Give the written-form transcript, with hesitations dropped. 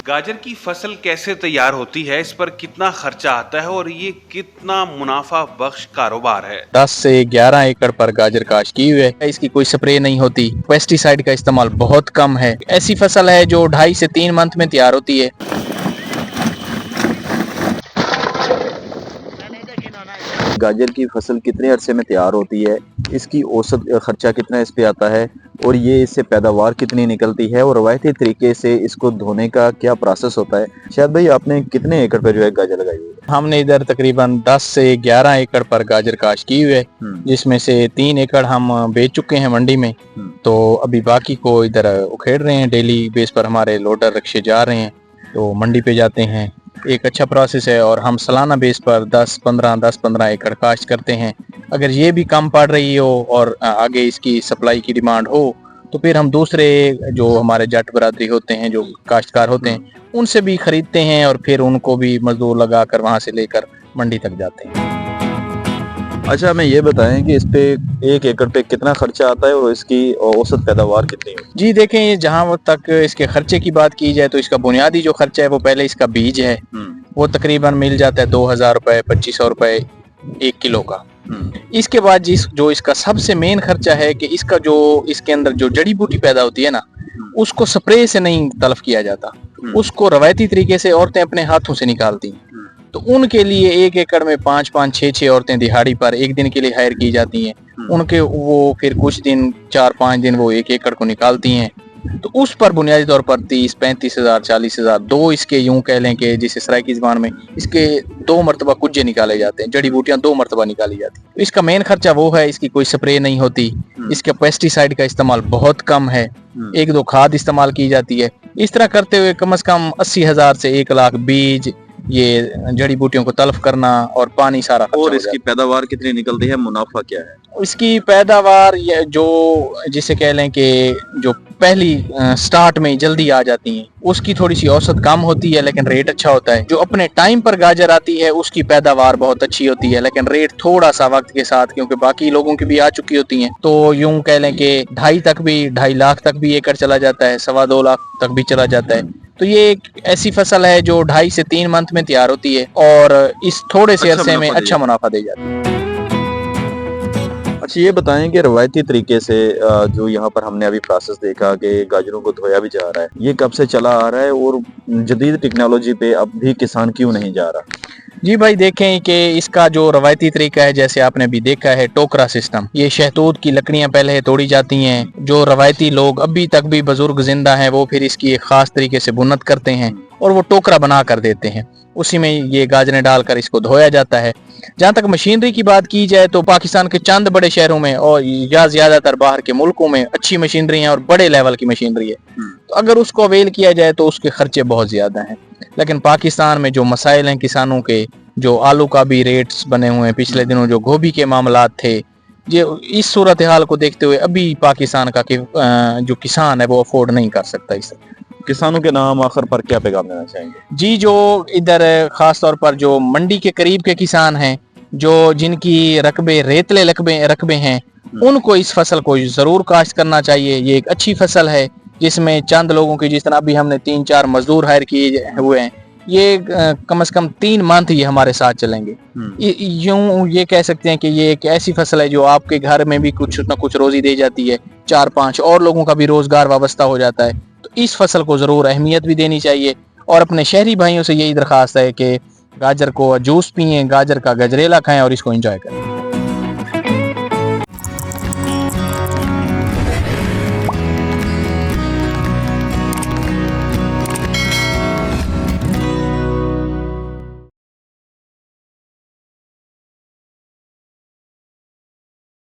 गाजर की फसल कैसे तैयार होती है, इस पर कितना खर्चा आता है और ये कितना मुनाफा बख्श कारोबार है। 10 से 11 एकड़ पर गाजर काश्त की हुई है। इसकी कोई स्प्रे नहीं होती, पेस्टिसाइड का इस्तेमाल बहुत कम है। ऐसी फसल है जो 2.5 से 3 मंथ में तैयार होती है। गाजर की फसल कितने अरसे में तैयार होती है, इसकी औसत खर्चा कितना इस पे आता है और ये इससे पैदावार कितनी निकलती है और रवायती तरीके से इसको धोने का क्या प्रोसेस होता है। शायद भाई आपने कितने एकड़ पर जो है गाजर लगाई हुई है? हमने इधर तकरीबन 10 से 11 एकड़ पर गाजर काश्त की हुई है, जिसमें से 3 एकड़ हम बेच चुके हैं मंडी में। तो अभी बाकी को इधर उखेड़ रहे हैं। डेली बेस पर हमारे लोडर रिक्शे जा रहे हैं तो मंडी पे जाते हैं। एक अच्छा प्रोसेस है और हम सालाना बेस पर 10-15 एकड़ काश्त करते हैं। अगर ये भी कम पड़ रही हो और आगे इसकी सप्लाई की डिमांड हो तो फिर हम दूसरे जो हमारे जट बरादरी होते हैं, जो काश्तकार होते हैं, उनसे भी खरीदते हैं और फिर उनको भी मजदूर लगाकर वहां से लेकर मंडी तक जाते हैं। अच्छा, हमें ये बताएं कि इस पे 1 एकड़ पे कितना खर्चा आता है और इसकी औसत पैदावार कितनी है? जी देखें, ये जहां तक इसके खर्चे की बात की जाए तो इसका बुनियादी जो खर्चा है वो पहले इसका बीज है, वो तकरीबन मिल जाता है 2000 रुपए 2500 रुपए 1 किलो का। इसके बाद जो इसका सबसे मेन खर्चा है कि इसका जो इसके अंदर जो जड़ी बूटी पैदा होती है ना, उसको स्प्रे से नहीं तलफ किया जाता, उसको रवायती तरीके से औरतें अपने हाथों से निकालती हैं। तो उनके लिए 1 एकड़ में 5-5, 6-6 औरतें दिहाड़ी पर एक दिन के लिए हायर की जाती हैं। उनके वो फिर कुछ दिन 4-5 दिन वो 1 एकड़ को निकालती हैं। तो उस पर बुनियादी तौर पर 30-35 हजार 40 हजार, दो इसके यूं कह लें कि जिसे सराइकी ज़बान में इसके 2 मरतबा कुज्जे निकाले जाते हैं, जड़ी बूटियां 2 मरतबा निकाली जाती हैं। तो इसका मेन खर्चा वो है। इसकी कोई स्प्रे नहीं होती, इसके पेस्टिसाइड का इस्तेमाल बहुत कम है, 1-2 खाद इस्तेमाल की जाती है। इस तरह करते हुए कम से कम 80 हजार से 1 लाख बीज, ये जड़ी बूटियों को तल्फ करना और पानी सारा। और इसकी पैदावार कितनी निकलती है, मुनाफा क्या है? इसकी पैदावार जो जिसे कह लें कि जो पहली स्टार्ट में जल्दी आ जाती हैं, उसकी थोड़ी सी औसत कम होती है लेकिन रेट अच्छा होता है। जो अपने टाइम पर गाजर आती है उसकी पैदावार बहुत अच्छी होती है लेकिन रेट थोड़ा सा वक्त के साथ, क्योंकि बाकी लोगों की भी आ चुकी होती हैं, तो यूं कह लें कि 2.5 लाख तक भी एकड़ चला जाता है, 2.25 लाख तक भी चला जाता है। तो ये एक ऐसी फसल है जो 2.5 से 3 मंथ में तैयार होती है और इस थोड़े से अरसे में अच्छा मुनाफा दे जाती है। अच्छा, ये बताएं कि रवायती तरीके से जो यहाँ पर हमने अभी प्रोसेस देखा कि गाजरों को धोया भी जा रहा है, ये कब से चला आ रहा है और जदीद टेक्नोलॉजी पे अब भी किसान क्यों नहीं जा रहा? जी भाई, देखें कि इसका जो रवायती तरीका है, जैसे आपने भी देखा है टोकरा सिस्टम, ये शहतूत की लकड़ियां पहले तोड़ी जाती हैं। जो रवायती लोग अभी तक भी बुजुर्ग जिंदा हैं वो फिर इसकी एक खास तरीके से बुनत करते हैं और वो टोकरा बना कर देते हैं। उसी में ये गाजरें डालकर इसको धोया जाता है। जहाँ तक मशीनरी की बात की जाए तो पाकिस्तान के चंद बड़े शहरों में और या ज्यादातर बाहर के मुल्कों में अच्छी मशीनरी है और बड़े लेवल की मशीनरी है। तो अगर उसको अवेल किया जाए तो उसके खर्चे बहुत ज्यादा हैं। लेकिन पाकिस्तान में जो मसाइल हैं किसानों के, जो आलू का भी रेट्स बने हुए हैं, पिछले दिनों जो गोभी के मामलात थे, ये इस सूरत हाल को देखते हुए अभी पाकिस्तान का जो किसान है वो अफोर्ड नहीं कर सकता। इस किसानों के नाम आखिर पर क्या पैगाम देना चाहेंगे? जी, जो इधर खास तौर पर जो मंडी के करीब के किसान हैं, जो जिनकी रकबे रेतले रकबे हैं, उनको इस फसल को जरूर काश्त करना चाहिए। ये एक अच्छी फसल है जिसमें चंद लोगों की, जिस तरह अभी हमने 3-4 मजदूर हायर किए हुए हैं, ये कम से कम 3 मंथ ये हमारे साथ चलेंगे। यूं ये कह सकते हैं कि ये एक ऐसी फसल है जो आपके घर में भी कुछ ना कुछ रोजी दे जाती है, 4-5 और लोगों का भी रोजगार वाबस्ता हो जाता है। तो इस फसल को जरूर अहमियत भी देनी चाहिए और अपने शहरी भाइयों से यही दरखास्त है कि गाजर को जूस पिएं, गाजर का गजरेला खाएं और इसको एंजॉय करें।